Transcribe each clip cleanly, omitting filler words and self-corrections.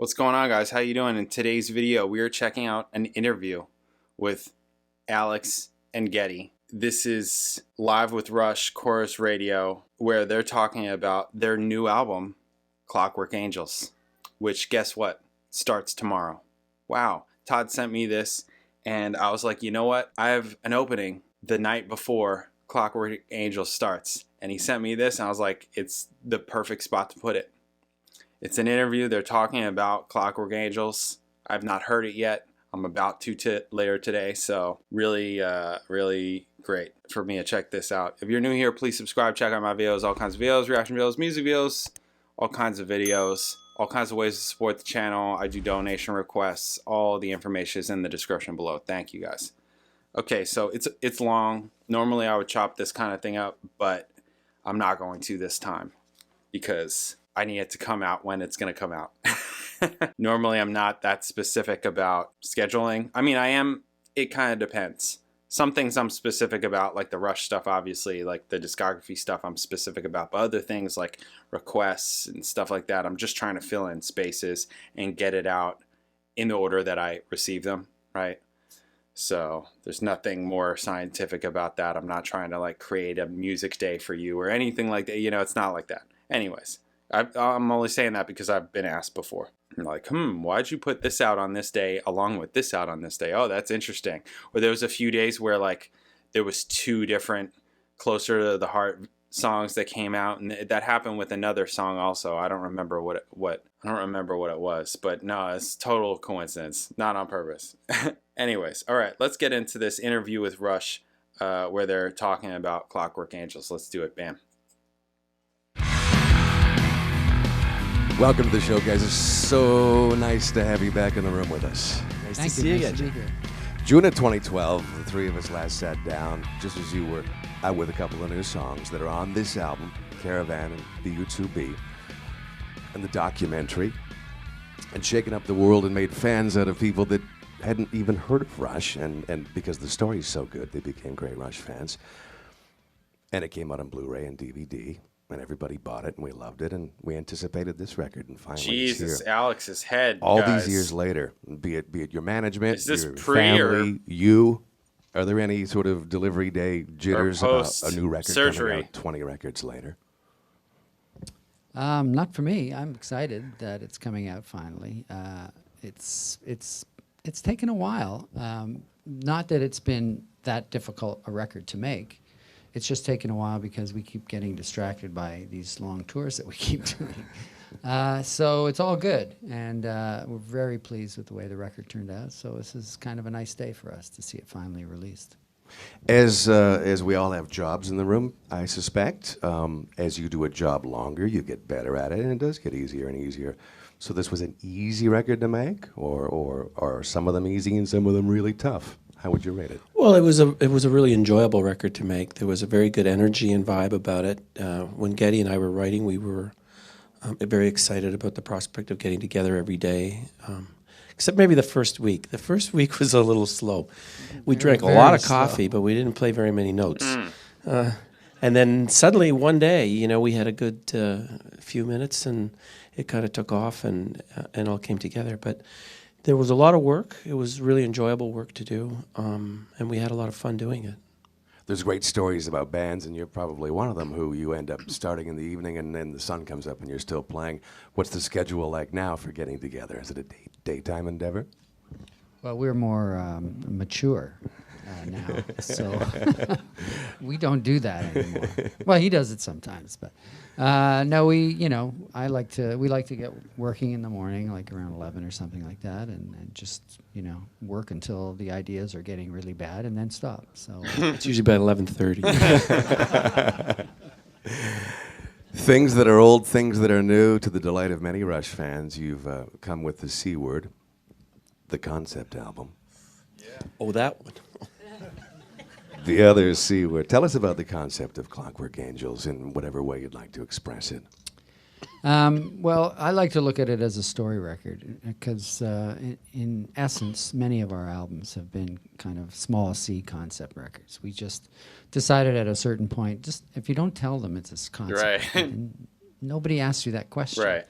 What's going on, guys? How you doing? In today's video, we are checking out an interview with Alex and Geddy. This is Live with Rush Chorus Radio, where they're talking about their new album, Clockwork Angels, which, guess what, starts tomorrow. Wow. Todd sent me this, and I was like, you know what? I have an opening the night before Clockwork Angels starts. And he sent me this, and I was like, it's the perfect spot to put it. It's an interview. They're talking about Clockwork Angels. I've not heard it yet. I'm about to later today. So really great for me to check this out. If you're new here, please subscribe. Check out my videos, all kinds of videos, reaction videos, music videos, all kinds of videos, all kinds of ways to support the channel. I do donation requests. All the information is in the description below. Thank you, guys. Okay, so it's long. Normally I would chop this kind of thing up, but I'm not going to this time because I need it to come out when it's going to come out. Normally, I'm not that specific about scheduling. I mean, I am. It kind of depends. Some things I'm specific about, like the Rush stuff, obviously, like the discography stuff I'm specific about. But other things like requests and stuff like that, I'm just trying to fill in spaces and get it out in the order that I receive them, right? So there's nothing more scientific about that. I'm not trying to like create a music day for you or anything like that. You know, it's not like that. Anyways. I'm only saying that because I've been asked before. I'm like, why'd you put this out on this day along with this out on this day? Oh, that's interesting. Or there was a few days where like there was two different Closer to the Heart songs that came out, and that happened with another song also. I don't remember what it was, but no, it's total coincidence, not on purpose. Anyways, all right, let's get into this interview with Rush, where they're talking about Clockwork Angels. Let's do it. Bam. Welcome to the show, guys. It's so nice to have you back in the room with us. Nice to see you again. June of 2012, the three of us last sat down, just as you were, out with a couple of new songs that are on this album, Caravan and the U2B, and the documentary, and shaken up the world and made fans out of people that hadn't even heard of Rush, and because the story's so good, they became great Rush fans. And it came out on Blu-ray and DVD. And everybody bought it, and we loved it, and we anticipated this record, and finally Jesus, it's here. Alex's head, all guys. These years later, be it your management, is this your pre family, are there any sort of delivery day jitters about a new record surgery coming out 20 records later? Not for me. I'm excited that it's coming out finally. It's taken a while. Not that it's been that difficult a record to make. It's just taken a while because we keep getting distracted by these long tours that we keep doing. So it's all good, and we're very pleased with the way the record turned out. So this is kind of a nice day for us to see it finally released. As we all have jobs in the room, I suspect, as you do a job longer, you get better at it, and it does get easier and easier. So this was an easy record to make, or are some of them easy and some of them really tough? How would you rate it? Well, it was a really enjoyable record to make. There was a very good energy and vibe about it. When Geddy and I were writing, we were very excited about the prospect of getting together every day, except maybe the first week. The first week was a little slow. We drank a lot of coffee, but we didn't play very many notes. And then suddenly one day, you know, we had a good few minutes, and it kind of took off and all came together. But there was a lot of work. It was really enjoyable work to do, and we had a lot of fun doing it. There's great stories about bands, and you're probably one of them, who you end up starting in the evening and then the sun comes up and you're still playing. What's the schedule like now for getting together? Is it a daytime endeavor? Well, we're more mature now, so we don't do that anymore. Well, he does it sometimes, but no, we like to get working in the morning, like around 11 or something like that, and just work until the ideas are getting really bad, and then stop. So it's usually about 11:30. Things that are old, things that are new, to the delight of many Rush fans, you've come with the C word, the concept album. Yeah. Oh, that one. The other C word. Tell us about the concept of Clockwork Angels in whatever way you'd like to express it. Well, I like to look at it as a story record because, in essence, many of our albums have been kind of small C concept records. We just decided at a certain point, just if you don't tell them it's a concept, right. nobody asks you that question. Right.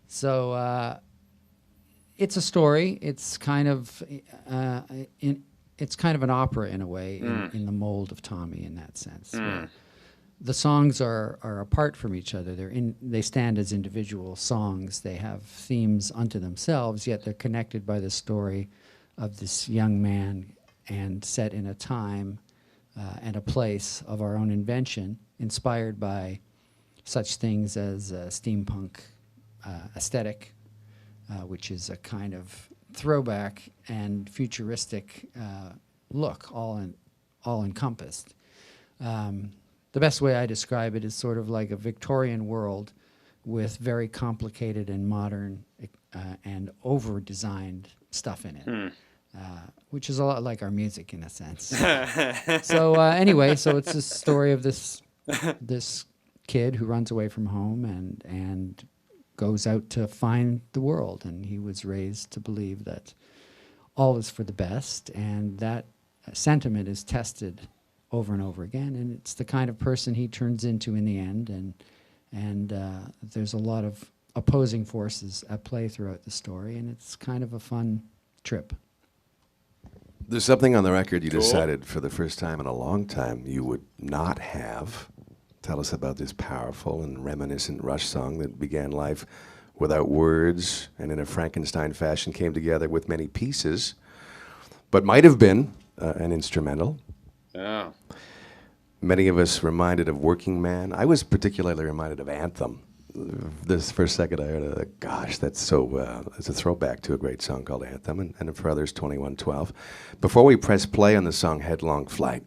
So, It's a story. It's kind of it's kind of an opera in a way, in the mold of Tommy in that sense. Where the songs are apart from each other. They stand as individual songs. They have themes unto themselves, yet they're connected by the story of this young man and set in a time and a place of our own invention, inspired by such things as steampunk aesthetic, which is a kind of throwback and futuristic look, all encompassed. The best way I describe it is sort of like a Victorian world with very complicated and modern and over-designed stuff in it, which is a lot like our music in a sense. So anyway, so it's a story of this kid who runs away from home and goes out to find the world, and he was raised to believe that all is for the best, and that sentiment is tested over and over again, and it's the kind of person he turns into in the end, and there's a lot of opposing forces at play throughout the story, and it's kind of a fun trip. There's something on the record you decided for the first time in a long time you would not have. Tell us about this powerful and reminiscent Rush song that began life without words and in a Frankenstein fashion came together with many pieces, but might have been an instrumental. Yeah. Many of us reminded of Working Man. I was particularly reminded of Anthem. This first second I heard it, gosh, that's so, it's a throwback to a great song called Anthem, and for others, 2112. Before we press play on the song Headlong Flight,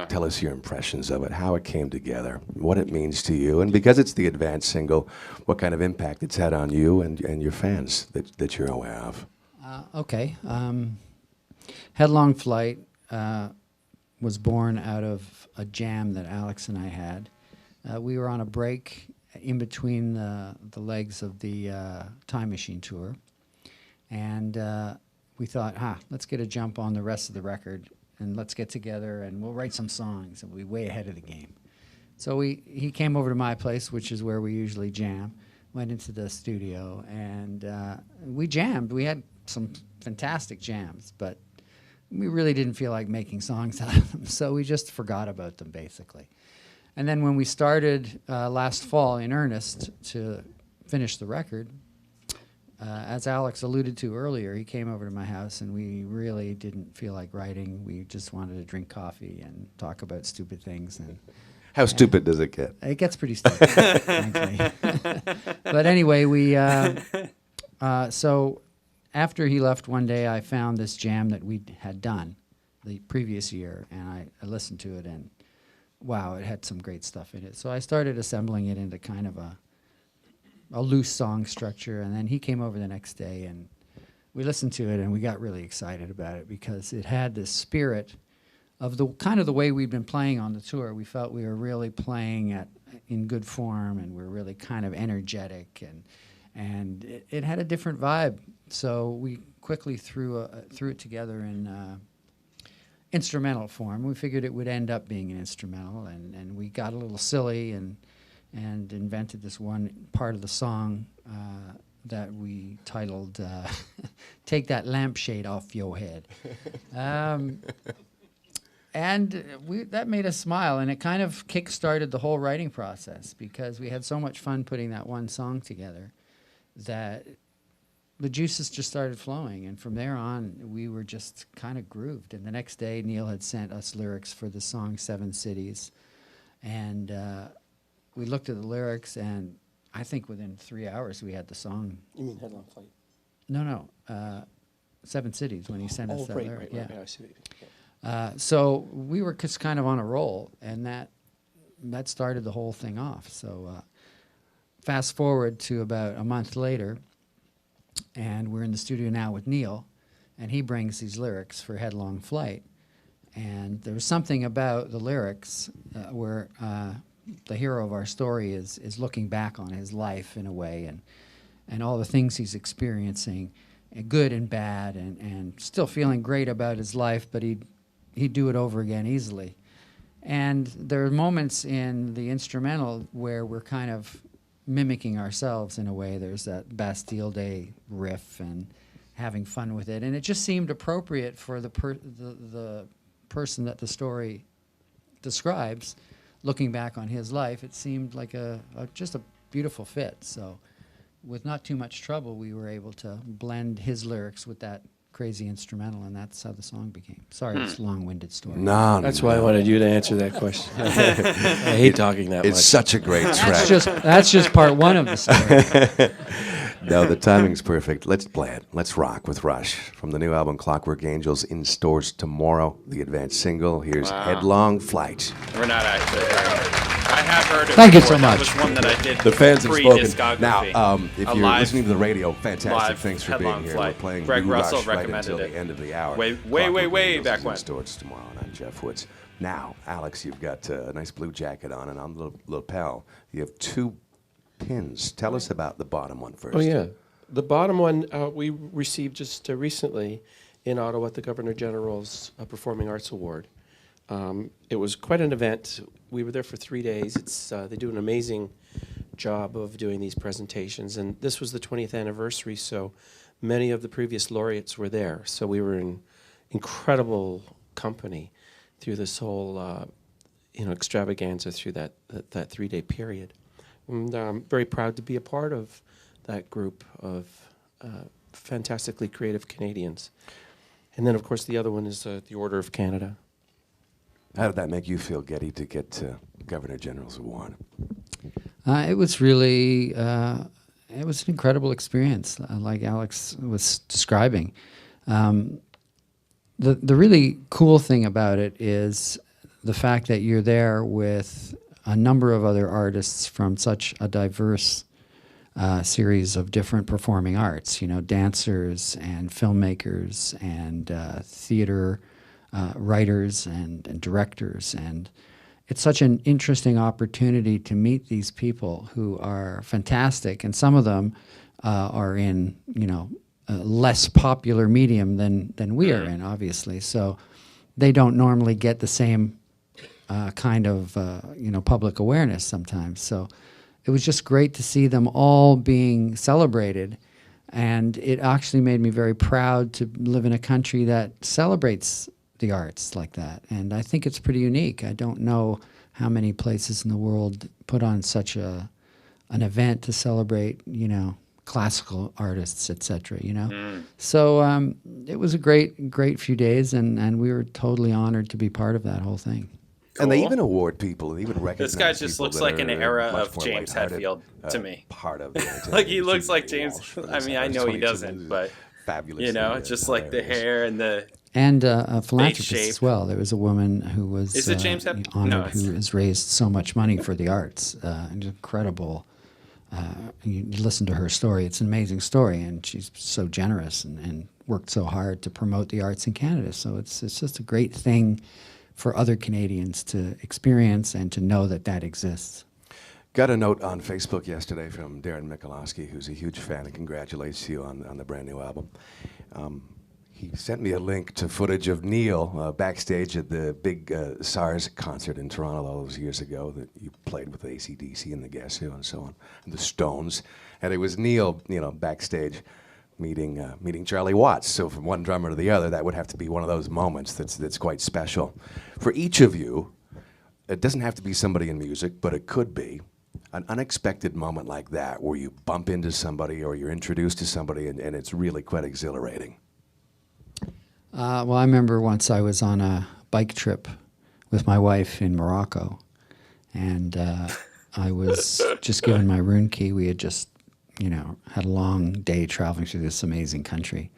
tell us your impressions of it, how it came together, what it means to you, and because it's the advance single, what kind of impact it's had on you and your fans that you're aware of. Okay. Headlong Flight was born out of a jam that Alex and I had. We were on a break in between the legs of the Time Machine tour, and we thought, let's get a jump on the rest of the record, and let's get together and we'll write some songs, and we'll be way ahead of the game. So he came over to my place, which is where we usually jam, went into the studio, and we jammed. We had some fantastic jams, but we really didn't feel like making songs out of them, so we just forgot about them, basically. And then when we started last fall in earnest to finish the record, as Alex alluded to earlier, he came over to my house and we really didn't feel like writing. We just wanted to drink coffee and talk about stupid things. And how stupid does it get? It gets pretty stupid, frankly. But anyway, so after he left one day, I found this jam that we had done the previous year, and I listened to it, and wow, it had some great stuff in it. So I started assembling it into kind of a loose song structure, and then he came over the next day, and we listened to it, and we got really excited about it because it had this spirit of the kind of the way we'd been playing on the tour. We felt we were really playing in good form, and we're really kind of energetic, and it had a different vibe. So we quickly threw it together in instrumental form. We figured it would end up being an instrumental, and we got a little silly and invented this one part of the song that we titled Take That Lampshade Off Your Head. And that made us smile, and it kind of kick-started the whole writing process because we had so much fun putting that one song together that the juices just started flowing, and from there on, we were just kind of grooved. And the next day, Neil had sent us lyrics for the song 7 Cities, and we looked at the lyrics, and I think within 3 hours, we had the song. You mean Headlong Flight? No, 7 Cities, when he sent us that lyric. Right, yeah. I see what you mean. So we were just kind of on a roll, and that started the whole thing off. So fast forward to about a month later, and we're in the studio now with Neil, and he brings these lyrics for Headlong Flight. And there was something about the lyrics where the hero of our story is looking back on his life in a way, and all the things he's experiencing, good and bad, and still feeling great about his life, but he'd do it over again easily. And there are moments in the instrumental where we're kind of mimicking ourselves in a way. There's that Bastille Day riff, and having fun with it, and it just seemed appropriate for the person that the story describes. Looking back on his life, it seemed like just a beautiful fit. So, with not too much trouble, we were able to blend his lyrics with that crazy instrumental, and that's how the song became. Sorry, it's a long-winded story. No, That's why I wanted you to answer that question. I hate talking that much. It's such a great track. That's just part one of the story. No, the timing's perfect. Let's play it. Let's rock with Rush from the new album Clockwork Angels, in stores tomorrow. The advanced single. Here's Headlong Flight. We're not actually hearing it. I have heard it. Thank you before. so That much. was one that I did. The fans have spoken. Now, if A you're live- listening to the radio, fantastic. live Thanks for Headlong being here. Flight. We're playing Greg New Russell Rush right recommended until it. the end of the hour. Way Clockwork back Angels is when. in stores tomorrow, and I'm Jeff Woods. Now, Alex, you've got a nice blue jacket on, and on the lapel, you have 2 pins. Tell us about the bottom one first. Oh, yeah. The bottom one we received just recently in Ottawa at the Governor General's Performing Arts Award. It was quite an event. We were there for 3 days. They do an amazing job of doing these presentations, and this was the 20th anniversary, so many of the previous laureates were there. So we were in incredible company through this whole extravaganza through that 3-day period. And I'm very proud to be a part of that group of fantastically creative Canadians. And then, of course, the other one is the Order of Canada. How did that make you feel, Geddy, to get Governor General's Award? It was really, it was an incredible experience, like Alex was describing. The really cool thing about it is the fact that you're there with a number of other artists from such a diverse series of different performing arts, dancers and filmmakers and theater writers and directors. And it's such an interesting opportunity to meet these people who are fantastic, and some of them are in, a less popular medium than we are in, obviously. So they don't normally get the same kind of, public awareness sometimes. So it was just great to see them all being celebrated. And it actually made me very proud to live in a country that celebrates the arts like that. And I think it's pretty unique. I don't know how many places in the world put on such an event to celebrate, classical artists, etc. So it was a great few days, and we were totally honored to be part of that whole thing. Cool. And they even award people, they even recognize This guy just people looks that like an are era much of more James lighthearted, Hetfield to me. Part of the Like he looks like James. Walsh for I this mean, I know he 22 doesn't, but fabulous. just like the hair and the. And a philanthropist shape. as well. There was a woman who was Is it James Hetfield? honored, No, it's- who has raised so much money for the arts. An incredible. You listen to her story; it's an amazing story, and she's so generous and worked so hard to promote the arts in Canada. So it's just a great thing for other Canadians to experience and to know that exists. Got a note on Facebook yesterday from Darren Michalowski, who's a huge fan and congratulates you on the brand new album. He sent me a link to footage of Neil backstage at the big SARS concert in Toronto all those years ago that you played with AC/DC and the Guess Who and so on, and the Stones. And it was Neil, backstage meeting Charlie Watts. So from one drummer to the other, that would have to be one of those moments that's quite special. For each of you, it doesn't have to be somebody in music, but it could be an unexpected moment like that where you bump into somebody or you're introduced to somebody and it's really quite exhilarating. Well, I remember once I was on a bike trip with my wife in Morocco, and I was just given my room key. We had just, had a long day traveling through this amazing country.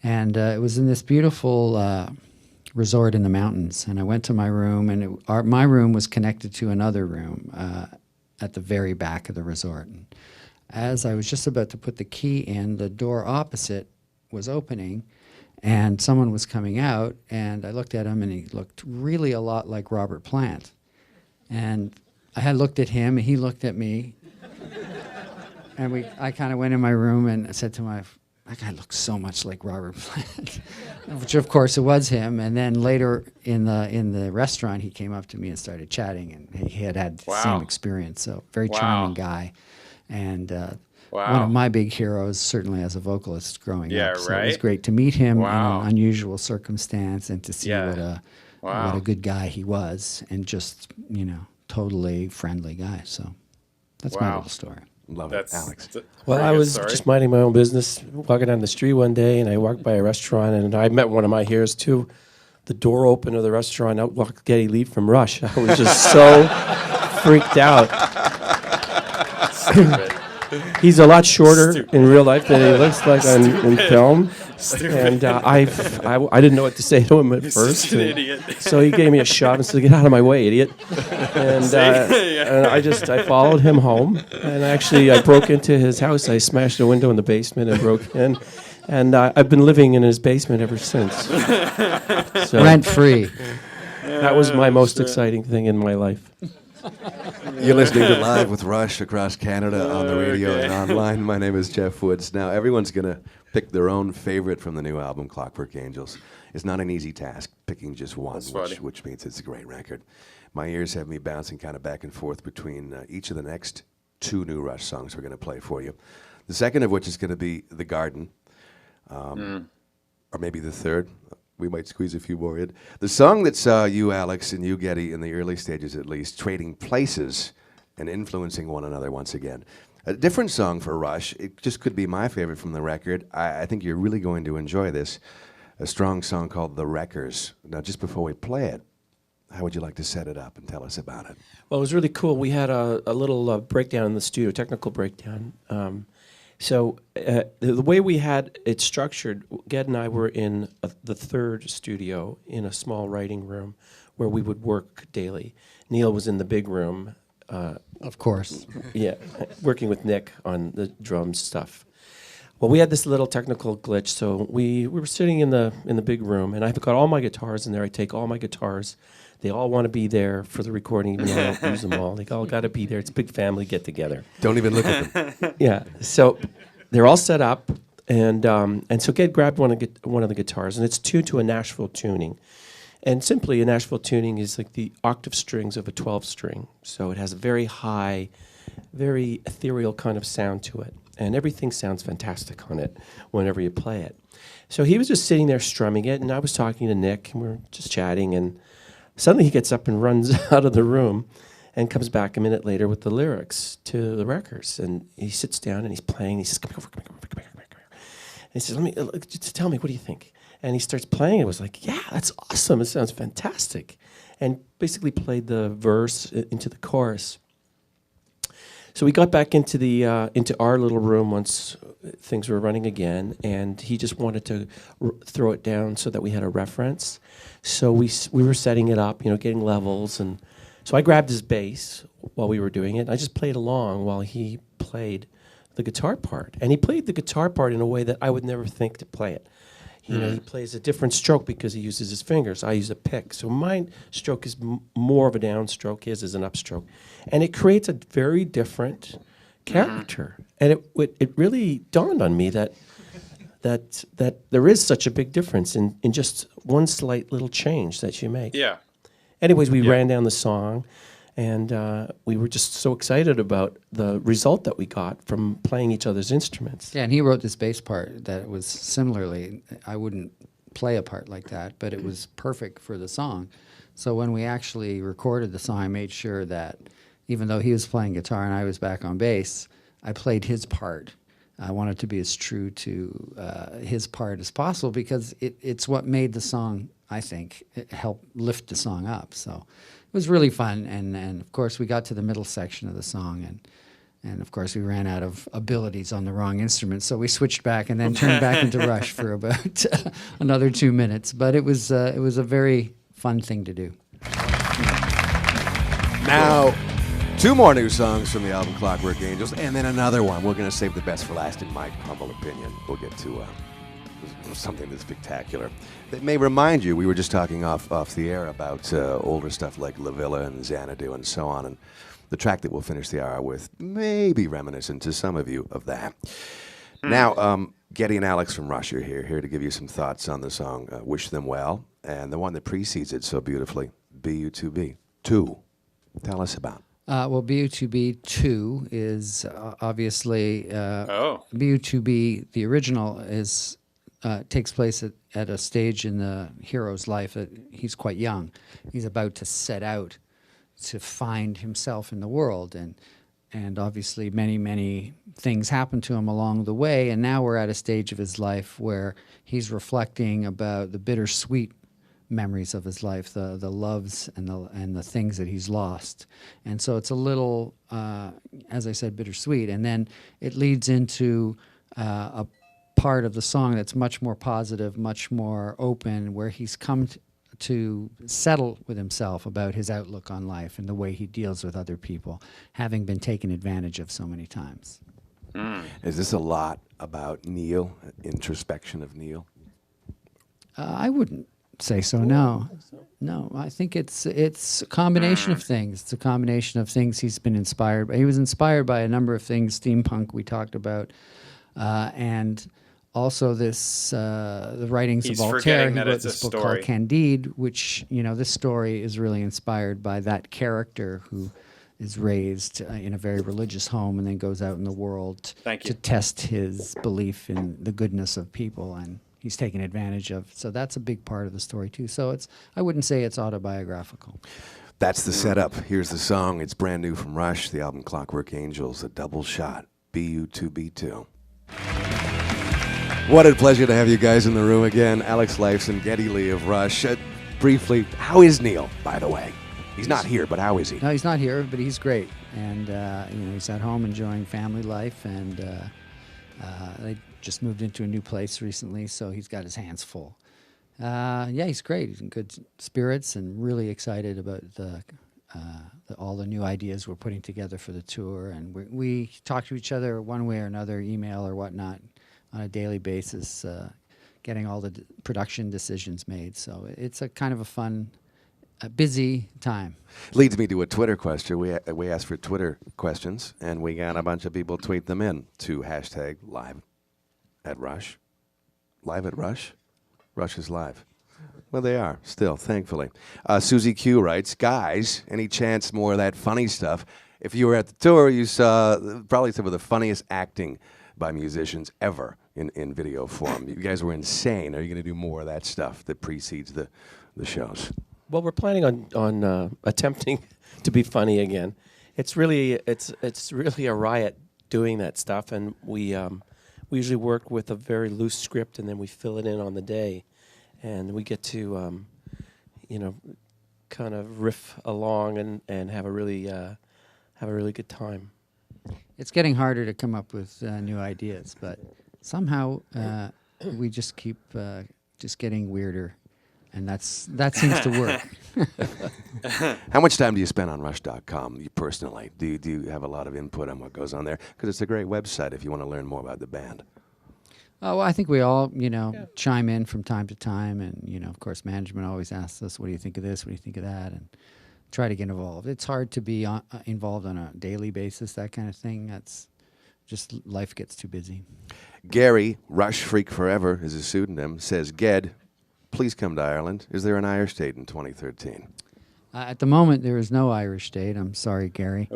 And it was in this beautiful resort in the mountains. And I went to my room, and my room was connected to another room at the very back of the resort. And as I was just about to put the key in, the door opposite was opening, and someone was coming out, and I looked at him, and he looked really a lot like Robert Plant. And I had looked at him, and he looked at me. And I kind of went in my room and said to my wife, that guy looks so much like Robert Plant, which of course it was him. And then later in the restaurant, he came up to me and started chatting, and he had the same experience. So very charming guy. And one of my big heroes, certainly as a vocalist growing Yeah, up. So right? it was great to meet him Wow. in an unusual circumstance and to see Yeah. what a good guy he was, and just, totally friendly guy. So that's my Wow. little story. Love That's it, Alex. Well, I was just minding my own business, walking down the street one day, and I walked by a restaurant, and I met one of my heroes too. The door opened of the restaurant, out walked Geddy Lee from Rush. I was just so freaked out. Stupid. He's a lot shorter in real life than he looks like in film. And I didn't know what to say to him at first. Such an idiot. So he gave me a shove and said, "Get out of my way, idiot." And, and I followed him home. And actually, I broke into his house. I smashed a window in the basement and broke in. And I've been living in his basement ever since. So Rent free. that was my most exciting thing in my life. You're listening to Live with Rush across Canada on the radio and online. My name is Jeff Woods. Now, everyone's going to pick their own favorite from the new album, Clockwork Angels. It's not an easy task picking just one, which means it's a great record. My ears have me bouncing kind of back and forth between each of the next two new Rush songs we're going to play for you. The second of which is going to be The Garden, or maybe the third. We might squeeze a few more in. The song that saw you, Alex, and you, Geddy, in the early stages at least, trading places and influencing one another once again. A different song for Rush. It just could be my favorite from the record. I think you're really going to enjoy this. A strong song called The Wreckers. Now, just before we play it, how would you like to set it up and tell us about it? Well, it was really cool. We had a little breakdown in the studio, technical breakdown. So the way we had it structured, Ged and I were in the third studio in a small writing room where we would work daily. Neil was in the big room. Of course. Yeah, working with Nick on the drums stuff. Well, we had this little technical glitch, so we were sitting in the big room, and I've got all my guitars in there. I take all my guitars. They all want to be there for the recording, even though I don't use them all. They all got to be there. It's a big family get-together. Don't even look at them. Yeah, so they're all set up, and so Ged grabbed one of the guitars, and it's tuned to a Nashville tuning. And simply, a Nashville tuning is like the octave strings of a 12-string. So it has a very high, very ethereal kind of sound to it. And everything sounds fantastic on it whenever you play it. So he was just sitting there strumming it, and I was talking to Nick, and we were just chatting, and suddenly he gets up and runs out of the room and comes back a minute later with the lyrics to the records. And he sits down, and he's playing. He says, come here. And he says, just tell me, what do you think? And he starts playing. It was like, yeah, that's awesome. It sounds fantastic. And basically played the verse into the chorus. So we got back into our little room once things were running again, and he just wanted to throw it down so that we had a reference. So we were setting it up, getting levels, and so I grabbed his bass while we were doing it. I just played along while he played the guitar part, and he played the guitar part in a way that I would never think to play it. He plays a different stroke because he uses his fingers. I use a pick. So my stroke is more of a downstroke. His is an upstroke. And it creates a very different character. And it really dawned on me that there is such a big difference in just one slight little change that you make. Yeah. Anyways, we ran down the song, and we were just so excited about the result that we got from playing each other's instruments. Yeah, and he wrote this bass part that was similarly, I wouldn't play a part like that, but it was perfect for the song. So when we actually recorded the song, I made sure that even though he was playing guitar and I was back on bass, I played his part. I wanted to be as true to his part as possible because it's what made the song, I think, it helped lift the song up. So it was really fun, and of course we got to the middle section of the song, and of course we ran out of abilities on the wrong instrument, so we switched back and then turned back into Rush for about another 2 minutes. But it was a very fun thing to do. Now, two more new songs from the album Clockwork Angels, and then another one. We're going to save the best for last, in my humble opinion. We'll get to something that's spectacular. That may remind you, we were just talking off the air about older stuff like La Villa and Xanadu and so on, and the track that we'll finish the hour with may be reminiscent to some of you of that. Now, Geddy and Alex from Rush are here to give you some thoughts on the song Wish Them Well, and the one that precedes it so beautifully, B-U-2-B. Tell us about. Well, BU2B 2 is obviously BU2B. The original is takes place at a stage in the hero's life that he's quite young. He's about to set out to find himself in the world, and obviously many things happen to him along the way. And now we're at a stage of his life where he's reflecting about the bittersweet memories of his life, the loves and the things that he's lost. And so it's a little, as I said, bittersweet. And then it leads into a part of the song that's much more positive, much more open, where he's come to settle with himself about his outlook on life and the way he deals with other people, having been taken advantage of so many times. Is this a lot about Neil, introspection of Neil? I wouldn't say so. No, no. I think it's a combination of things. It's a combination of things he's been inspired by. He was inspired by a number of things. Steampunk we talked about, and also this the writings of Voltaire. He wrote this book called Candide, which this story is really inspired by that character who is raised in a very religious home and then goes out in the world to test his belief in the goodness of people, and he's taken advantage of. So that's a big part of the story too. So I wouldn't say it's autobiographical. That's the setup. Here's the song. It's brand new from Rush, the album Clockwork Angels, a double shot, BU2B2. What a pleasure to have you guys in the room again. Alex Lifeson, Geddy Lee of Rush. Briefly, how is Neil, by the way? He's not here, but how is he? No, he's not here, but he's great. And he's at home enjoying family life, and they just moved into a new place recently, so he's got his hands full. He's great. He's in good spirits and really excited about all the new ideas we're putting together for the tour. And we talk to each other one way or another, email or whatnot, on a daily basis, getting all the production decisions made. So it's a kind of a fun, busy time. Leads me to a Twitter question. We asked for Twitter questions, and we got a bunch of people tweet them in to hashtag live at Rush. Live at Rush? Rush is live. Well, they are, still, thankfully. Susie Q writes, guys, any chance more of that funny stuff? If you were at the tour, you saw probably some of the funniest acting by musicians ever in video form. You guys were insane. Are you going to do more of that stuff that precedes the shows? Well, we're planning on attempting to be funny again. It's really a riot doing that stuff, and we usually work with a very loose script, and then we fill it in on the day, and we get to kind of riff along and have a really good time. It's getting harder to come up with new ideas, but somehow we just keep just getting weirder, and that seems to work. How much time do you spend on Rush.com, you personally? Do you have a lot of input on what goes on there? Because it's a great website if you want to learn more about the band. Oh, well, I think we all, chime in from time to time, and of course, management always asks us, "What do you think of this? What do you think of that?" and try to get involved. It's hard to be involved on a daily basis, that kind of thing. That's just, life gets too busy. Gary, Rush Freak Forever is his pseudonym, says, Ged, please come to Ireland. Is there an Irish date in 2013? At the moment, there is no Irish date. I'm sorry, Gary.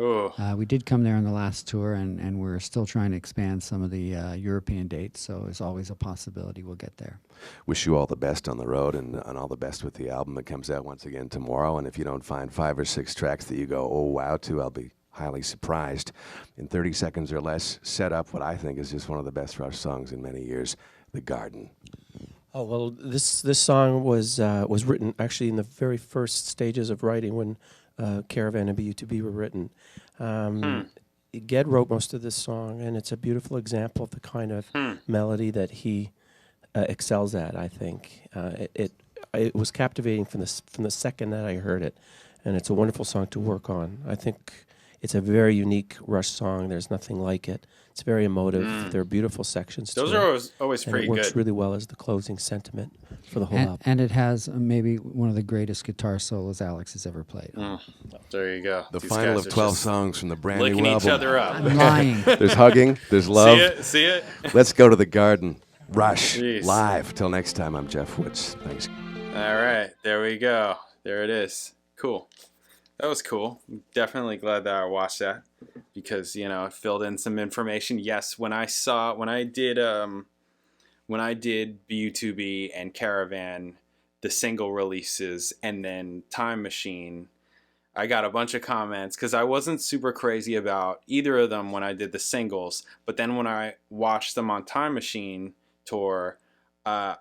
We did come there on the last tour, and we're still trying to expand some of the European dates, so there's always a possibility we'll get there. Wish you all the best on the road and all the best with the album that comes out once again tomorrow. And if you don't find 5 or 6 tracks that you go, oh, wow, to, I'll be highly surprised. In 30 seconds or less, set up what I think is just one of the best Rush songs in many years, The Garden. Oh, well, this song was written actually in the very first stages of writing when Caravan and BU2B were written. Ged wrote most of this song, and it's a beautiful example of the kind of melody that he excels at, I think. It was captivating from the second that I heard it, and it's a wonderful song to work on. I think it's a very unique Rush song. There's nothing like it. It's very emotive. There are beautiful sections to it. Those are always pretty good. It works really well as the closing sentiment for the whole album. And it has maybe one of the greatest guitar solos Alex has ever played. There you go. The final of 12 songs from the brand new album. Licking each other up. I'm lying. There's hugging. There's love. See it? Let's go to The Garden. Rush. Jeez. Live. Till next time, I'm Jeff Woods. Thanks. All right. There we go. There it is. Cool. That was cool. Definitely glad that I watched that because, you know, it filled in some information. Yes, when I did BU2B and Caravan, the single releases, and then Time Machine, I got a bunch of comments because I wasn't super crazy about either of them when I did the singles. But then when I watched them on Time Machine tour, I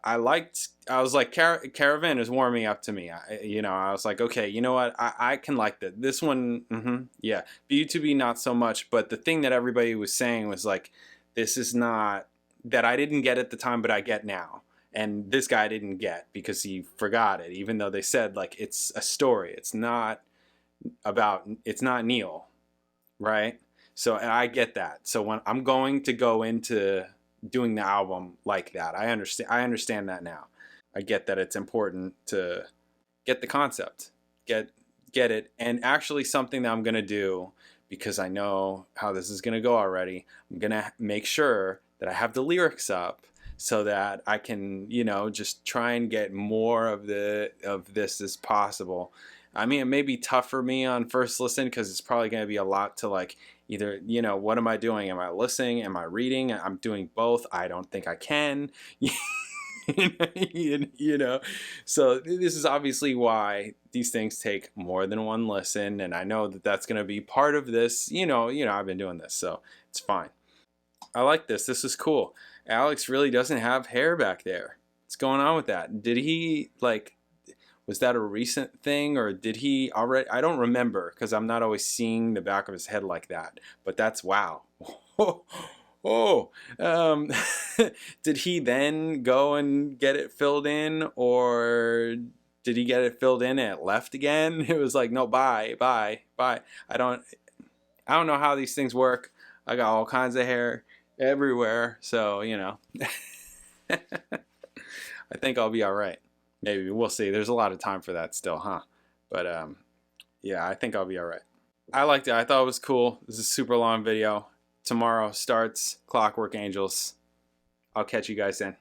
was like, Caravan is warming up to me. I was like, okay, you know what? I can like that. This one, yeah. B2B, not so much. But the thing that everybody was saying was like, this is not, that I didn't get at the time, but I get now. And this guy didn't get because he forgot it, even though they said, like, it's a story. It's not Neil, right? So, and I get that. So when I'm going to go into doing the album like that, I understand that now. I get that it's important to get the concept, get it. And actually something that I'm going to do, because I know how this is going to go already, I'm going to make sure that I have the lyrics up so that I can, you know, just try and get more of this as possible. I mean, it may be tough for me on first listen because it's probably going to be a lot to like either, you know, what am I doing? Am I listening? Am I reading? I'm doing both. I don't think I can. You know, so this is obviously why these things take more than one listen, and I know that that's going to be part of this. You know, I've been doing this, so it's fine. I like this. This is cool. Alex really doesn't have hair back there. What's going on with that? Did he like? Was that a recent thing, or did he already? I don't remember because I'm not always seeing the back of his head like that. But that's wow. Did he then go and get it filled in, or did he get it filled in and it left again? It was like, no, bye. I don't know how these things work. I got all kinds of hair everywhere, so you know. I think I'll be all right. Maybe we'll see. There's a lot of time for that still, huh? But yeah, I think I'll be all right. I liked it. I thought it was cool. This is a super long video. Tomorrow starts Clockwork Angels. I'll catch you guys then.